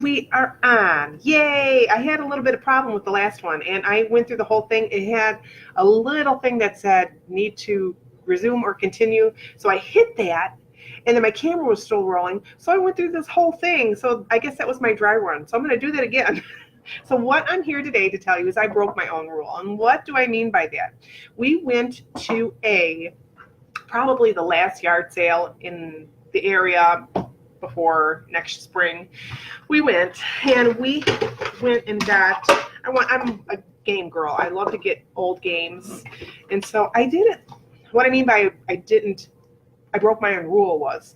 We are on. Yay! I had a little bit of problem with the last one, and I went through the whole thing. It had a little thing that said need to resume or continue. So I hit that, and then my camera was still rolling. So I went through this whole thing. So I guess that was my dry run. So I'm going to do that again. So what I'm here today to tell you is I broke my own rule. And what do I mean by that? We went to probably the last yard sale in the area before next spring. We went and got, I'm a game girl. I love to get old games. And so I did it. What I mean by I broke my own rule was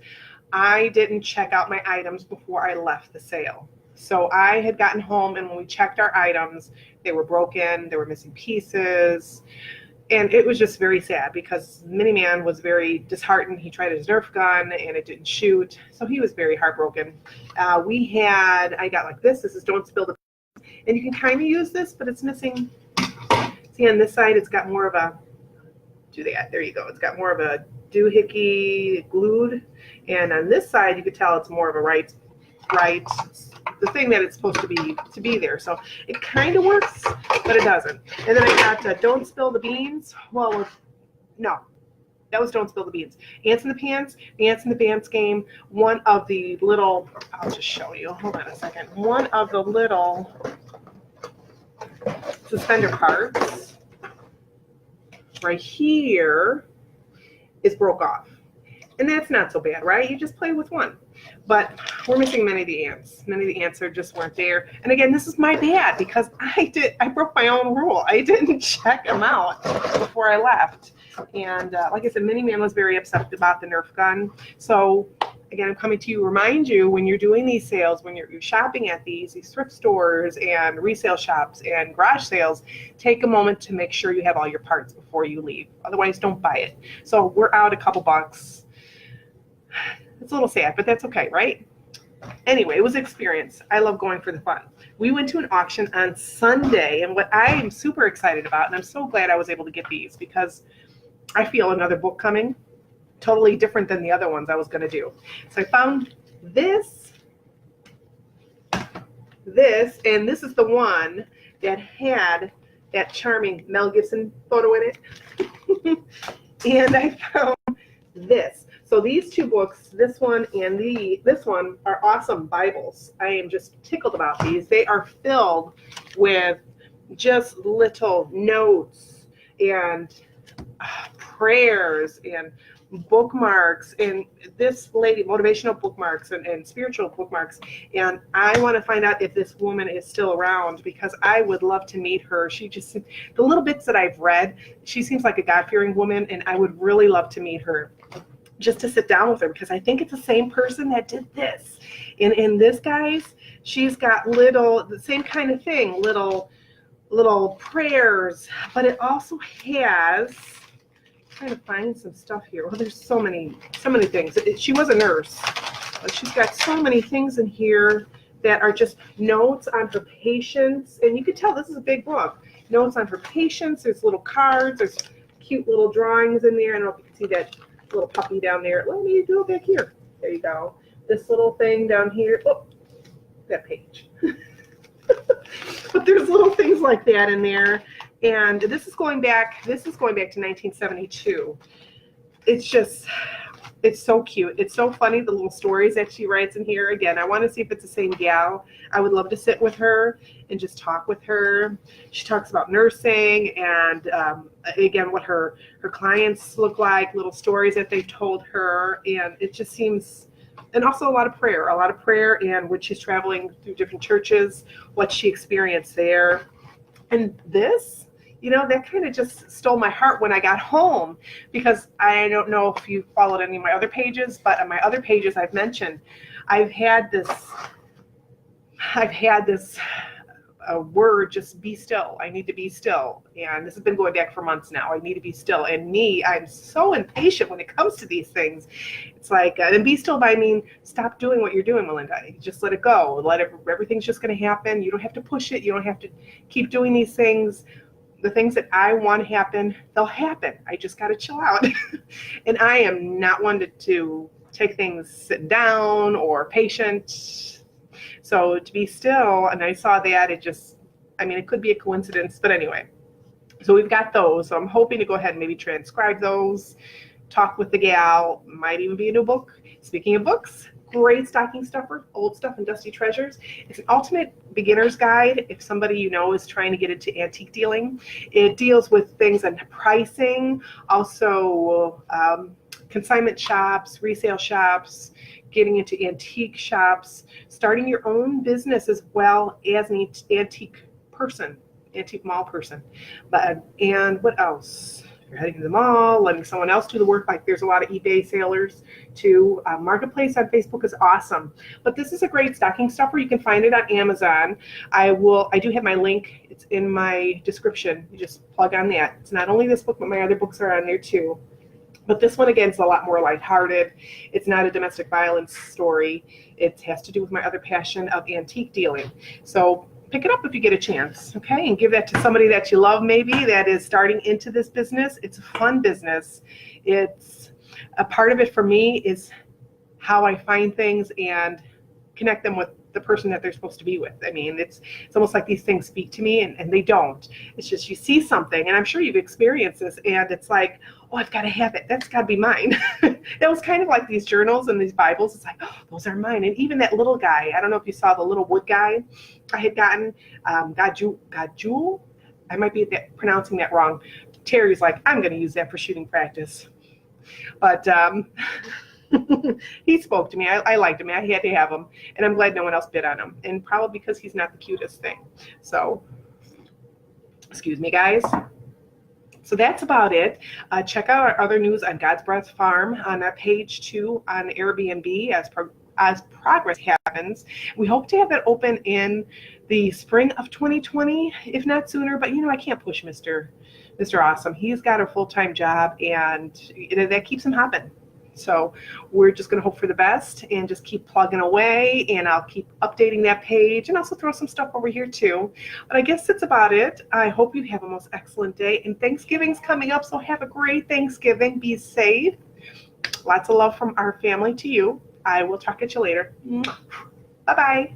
I didn't check out my items before I left the sale. So I had gotten home, and when we checked our items, they were broken, they were missing pieces. And it was just very sad because Miniman was very disheartened. He tried his Nerf gun and it didn't shoot. So he was very heartbroken. I got like this. This is Don't Spill the Beans. And you can kind of use this, but it's missing. See, on this side, it's got more of a, there you go. It's got more of a doohickey glued. And on this side, you could tell it's more of a right, the thing that it's supposed to be there. So it kind of works, but it doesn't. And then I got Don't Spill the Beans. Well, no, that was Don't Spill the Beans. Ants in the Pants, the Ants in the Pants game. One of the little, I'll just show you. Hold on a second. One of the little suspender parts right here is broke off. And that's not so bad, right? You just play with one. But we're missing many of the ants. Many of the ants just weren't there. And again, this is my bad because I broke my own rule. I didn't check them out before I left. And like I said, Miniman was very upset about the Nerf gun. So again, I'm coming to remind you when you're doing these sales, when you're shopping at these thrift stores and resale shops and garage sales, take a moment to make sure you have all your parts before you leave. Otherwise, don't buy it. So we're out a couple bucks. It's a little sad, but that's okay, right? Anyway, it was an experience. I love going for the fun. We went to an auction on Sunday, and what I am super excited about, and I'm so glad I was able to get these because I feel another book coming, totally different than the other ones I was going to do. So I found this, and this is the one that had that charming Mel Gibson photo in it. And I found this. So these two books, this one and this one, are awesome Bibles. I am just tickled about these. They are filled with just little notes and prayers and bookmarks, and this lady, motivational bookmarks and spiritual bookmarks. And I want to find out if this woman is still around because I would love to meet her. The little bits that I've read, she seems like a God-fearing woman, and I would really love to meet her, just to sit down with her, because I think it's the same person that did this. And this, guys, she's got the same kind of thing, little prayers, but it also has, I'm trying to find some stuff here. Well, there's so many things. She was a nurse, but she's got so many things in here that are just notes on her patients. And you can tell this is a big book. Notes on her patients. There's little cards. There's cute little drawings in there. I don't know if you can see that little puppy down there. Let me do it back here. There you go. This little thing down here. Oh, that page. But there's little things like that in there. And this is going back to 1972. It's so cute. It's so funny, the little stories that she writes in here. Again, I want to see if it's the same gal. I would love to sit with her and just talk with her. She talks about nursing and, again, what her clients look like, little stories that they've told her. And it just seems, and also a lot of prayer, and when she's traveling through different churches, what she experienced there. And this, that kind of just stole my heart when I got home, because I don't know if you followed any of my other pages, but on my other pages I've mentioned, I've had this word, just be still. I need to be still. And this has been going back for months now. I need to be still. And I'm so impatient when it comes to these things. It's like, and be still by mean, stop doing what you're doing, Melinda. Just let it go. Everything's just going to happen. You don't have to push it. You don't have to keep doing these things. The things that I want to happen, they'll happen. I just got to chill out. And I am not one to take things sitting down or patient. So to be still, and I saw that, it just, I mean, it could be a coincidence, but anyway. So we've got those. So I'm hoping to go ahead and maybe transcribe those, talk with the gal, might even be a new book. Speaking of books, great stocking stuffer, Old Stuff and Dusty Treasures. It's an ultimate beginner's guide if somebody you know is trying to get into antique dealing. It deals with things on pricing, also consignment shops, resale shops, getting into antique shops, starting your own business as well as an antique person, antique mall person. And what else? You're heading to the mall, letting someone else do the work. Like there's a lot of eBay sellers too. Marketplace on Facebook is awesome. But this is a great stocking stuffer. You can find it on Amazon. I do have my link. It's in my description. You just plug on that. It's not only this book, but my other books are on there too. But this one, again, is a lot more lighthearted. It's not a domestic violence story. It has to do with my other passion of antique dealing. So pick it up if you get a chance, okay? And give that to somebody that you love maybe that is starting into this business. It's a fun business. It's a part of it for me is how I find things and connect them with the person that they're supposed to be with. I mean, it's almost like these things speak to me and they don't. It's just you see something, and I'm sure you've experienced this, and it's like, oh, I've got to have it. That's got to be mine. That was kind of like these journals and these Bibles. It's like, oh, those are mine. And even that little guy, I don't know if you saw the little wood guy I had gotten, Gajul. I might be pronouncing that wrong. Terry's like, I'm going to use that for shooting practice. But he spoke to me. I liked him. I had to have him. And I'm glad no one else bid on him. And probably because he's not the cutest thing. So, excuse me, guys. So that's about it. Check out our other news on God's Breath Farm on page 2 on Airbnb as progress happens. We hope to have that open in the spring of 2020, if not sooner. But, you know, I can't push Mr. Awesome. He's got a full-time job, and that keeps him hopping. So we're just going to hope for the best and just keep plugging away, and I'll keep updating that page and also throw some stuff over here too. But I guess that's about it. I hope you have a most excellent day, and Thanksgiving's coming up, so have a great Thanksgiving. Be safe. Lots of love from our family to you. I will talk at you later. Bye-bye.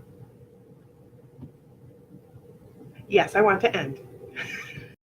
Yes, I want to end.